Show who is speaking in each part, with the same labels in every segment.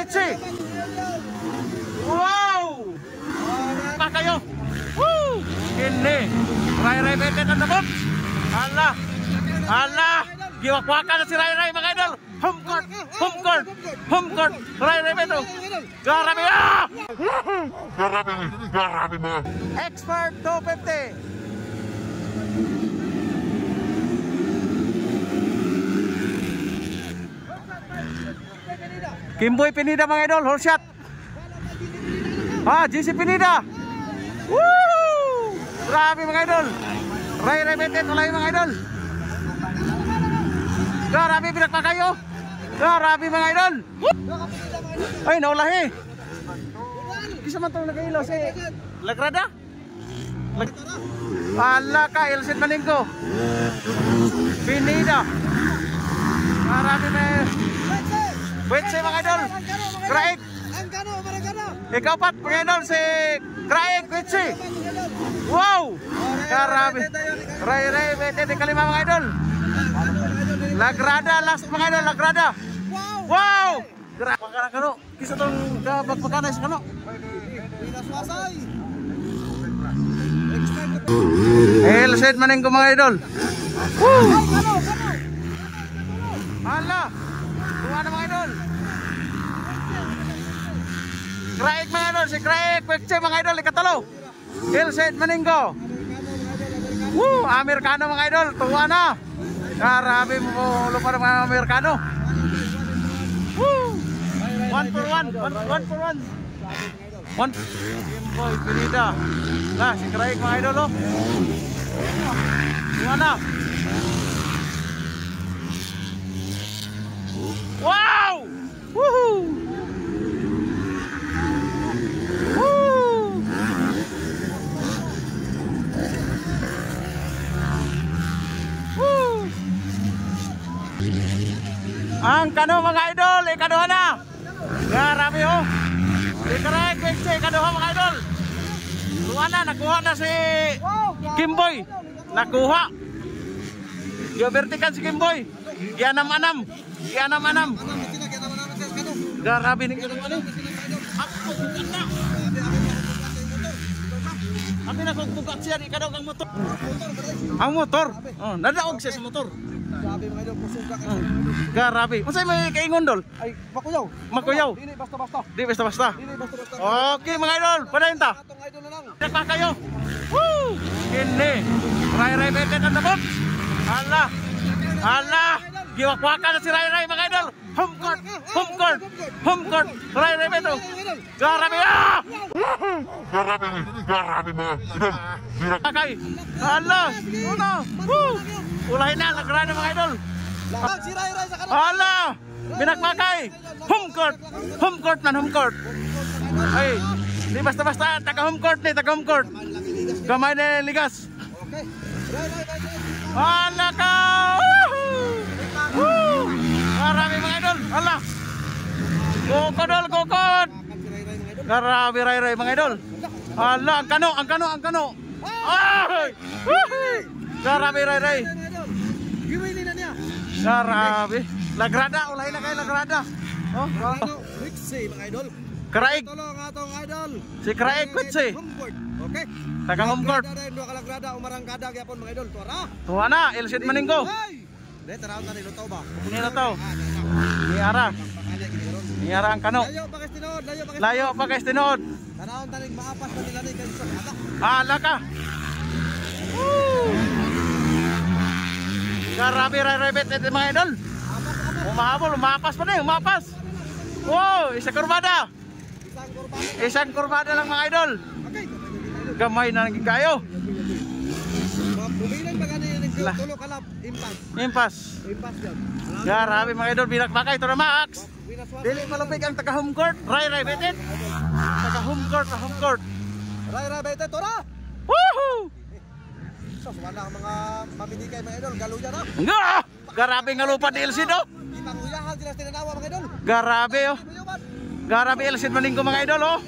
Speaker 1: Quincy. Wow! Pa kayo. Woo! Ini. Ray Betet ang dabot. Hala. Hala. Giwak-wakan na si Ray mga idol. Home court. Home court. Home court. Ray Betet. Garabi. Garabi mo. Expert 250. Kimboy Pinida mga idol, whole shot. GC Pinida. Woo! Grabe mga idol. Ray Betet ulay mga idol. Grabe pinakpa kayo. Grabe mga idol. Ay naulahi. Kisa man tong nagailaw si Lagrada. Ala ka Elsin Maningko. Pinida. Grabe na. Wait si mga idol. Kraig. Ikaw pat mga idol si Kraig. Wait si. Wow. Grabe. Ray Betet kalima mga idol. Lagrada last mga idol. Lagrada. Wow. Grabe. Pagkarang kano. Kisa tong pagpagkanay sa kano. Elsin Maningko mga idol. Woo. Hala. Tuwa na mga idol. Kraig mga idol. Si Kraig. Kwekche mga idol. Ikatalo. Elsin Maningko. Woo. Amerikano mga idol. Tuwa na. Grabe mo. Lupa ng mga Amerikano. Woo. 1 for 1. 1 for 1. Kimboy Pinida. Nah si Kraig mga idol. Tuwa na. Wow! Woohoo! Woo! Woo! Ang kano mga idol, ikaduha na. Grabe oh. Ikaray kwekse, ikaduha mga idol. Tuwa na, nakuha na si Kimboy. Nakuha. Vertikan si Kimboy. Gianam-anam. Grabe ning ano ni. Ako ganda. Abi na kog bugat siya ikadaw kang motor. Ang motor. Oh, nadaog siya sa motor. Grabe mga idol, pusuga ka. Grabe. Unsay may kaingon dol? Ay, makuyaw. Makuyaw. Dili basta-basta. Dili basta-basta. Okay mga idol, padayon ta. Atong idol na lang. Dakpa kayo. Woo! Kini. Ray Betet ang dabot. Hala. Hala. Giwak-wakan na si Ray mga idol. Home court. Home court. Home court. Ray Betet. Grabe. Grabe mo. Pakay. Hala. Uno. Woo! Ulay na, Lagrada mga idol. Hala. Binakmakay. Home court. Home court man, home court. Ay, di basta-basta taga home court ni, taga home court. Gamay na ligas. Hala ka. Woo! Grabe mga idol. Hala. Kokodol, kokod. Grabe Ray mga idol. Hala, ang kano. Ay! Grabe Ray.
Speaker 2: Giwili na niya.
Speaker 1: Grabe. Lagrada, ulay na kay Lagrada. Oh,
Speaker 2: Quekche mga idol.
Speaker 1: Kraig.
Speaker 2: Tulong atong idol.
Speaker 1: Si Kraig Quekche.
Speaker 2: Okay.
Speaker 1: Taga home court.
Speaker 2: Dua ka Lagrada umarangkada gyapon mga idol.
Speaker 1: Tuwa na, Elsin Maningko.
Speaker 2: Dito raw ta nilo ba?
Speaker 1: Nila to. Niara ang kano. Layo pa kay tinod.
Speaker 2: Tanawon tanig maapas pa nila ni kay sa ata.
Speaker 1: Hala ka. Grabe Ray Betet mga idol. Umahabol, umapas pa din, umapas. Wow, isang kurbada lang mga idol. Gamay na naging kayo.
Speaker 2: Bumilan ba ganin tulo kalap
Speaker 1: Impas. Grabe mga idol, binakbakay ito na Max. Dili malupig ang taga home court, Ray Betet. Taga home court.
Speaker 2: Ray Betet tora.
Speaker 1: Woohoo!
Speaker 2: So wala ang mga maminikay mga idol, galuya na.
Speaker 1: Nga! Grabe nga lupa ni Elsin oh.
Speaker 2: Ipanguyahan sila tinanawa mga idol.
Speaker 1: Grabe oh. Grabe Elsin Maningko mga idol oh.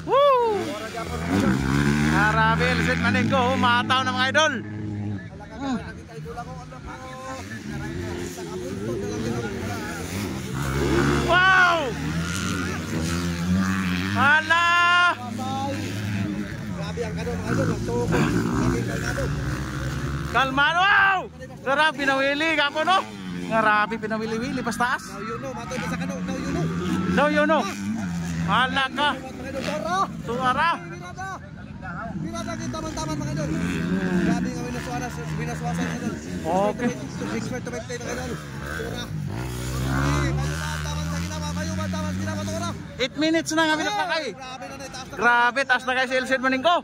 Speaker 1: Woo! Grabe Elsin Maningko, umataw na mga idol. Wow! Kalmado. Wow! Grabe pinawili ka po no. Grabe pinawili-wili pas taas.
Speaker 2: Now you know, matoy pa sa kano. Now you know.
Speaker 1: Daw yun no. Hala ka.
Speaker 2: Mga idol, Dora.
Speaker 1: Tuwara.
Speaker 2: Pirada. Pirada kita taman-taman mga idol. Grabe nga winaswasan mga idol.
Speaker 1: Okay.
Speaker 2: Expert to make mga idol. Dora. Taman sa ginawa kayo, taman sa ginawa Dora.
Speaker 1: 8 minutes na nga pinapakay.
Speaker 2: Grabe na itaas na.
Speaker 1: Grabe, taas na kayo si Elsid Maningko.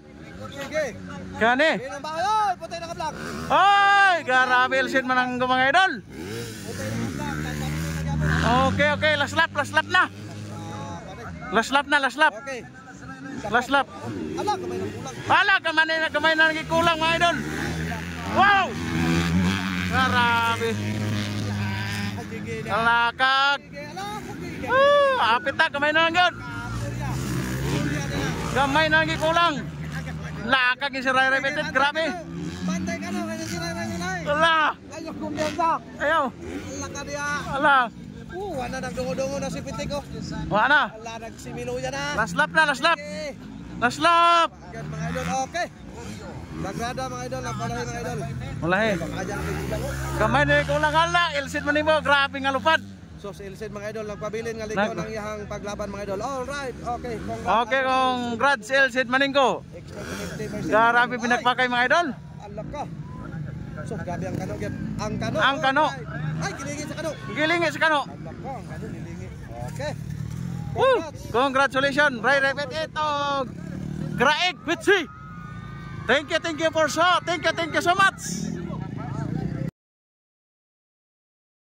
Speaker 2: Sige.
Speaker 1: Gani.
Speaker 2: Binang ba kayo? Putay na ka-vlog.
Speaker 1: Ay, grabe Elsid Maningko mga idol.
Speaker 2: Putay na ka-vlog.
Speaker 1: Okay, last lap na. Last lap.
Speaker 2: Okay.
Speaker 1: Last lap.
Speaker 2: Ala, kamay ng kulang.
Speaker 1: Hala, kamay na nagikulang mga idol. Wow! Grabe.
Speaker 2: Sige.
Speaker 1: Alakag.
Speaker 2: Ala, sige.
Speaker 1: Apit na, kamay na lang yun. Kamay na nagikulang. Lakag yung si Ray Repeted, grabe.
Speaker 2: Bantay ka na, kaya sila na nalay.
Speaker 1: Ala,
Speaker 2: Ayaw kumbiyansa.
Speaker 1: ayaw.
Speaker 2: Ala ka diya.
Speaker 1: Ala,
Speaker 2: Wala nagdungo-dungo na si Pitik oh.
Speaker 1: wala na.
Speaker 2: Ala nagsimiluya na.
Speaker 1: Last lap na, last lap.
Speaker 2: Okay.
Speaker 1: Last lap.
Speaker 2: Agad mga idol, okay. Nagrada mga idol, napalahi mga idol.
Speaker 1: Wala
Speaker 2: Kaya nagkulang oh.
Speaker 1: kamay na nagikulang hala. Elsid Maningko, grabe nga lupad.
Speaker 2: So si Ilsid mga idol, nagpabilin nga liko ng iyang paglaban mga idol. Alright, okay.
Speaker 1: Okay, congrats Elsid Maningko.
Speaker 2: Expert to 50%.
Speaker 1: Grabe pinagpakay mga idol.
Speaker 2: Ala ka. So grabe ang kano, Gep. Ang kano.
Speaker 1: Ang kano.
Speaker 2: Alright. Ay, kilingin sa kano.
Speaker 1: Gilingi sa kano.
Speaker 2: Ala ka, ang kano nilingi. Okay.
Speaker 1: Woo!
Speaker 2: Congrats.
Speaker 1: Congratulations, Ray Repeted og Graig Pitsi. Thank you so much.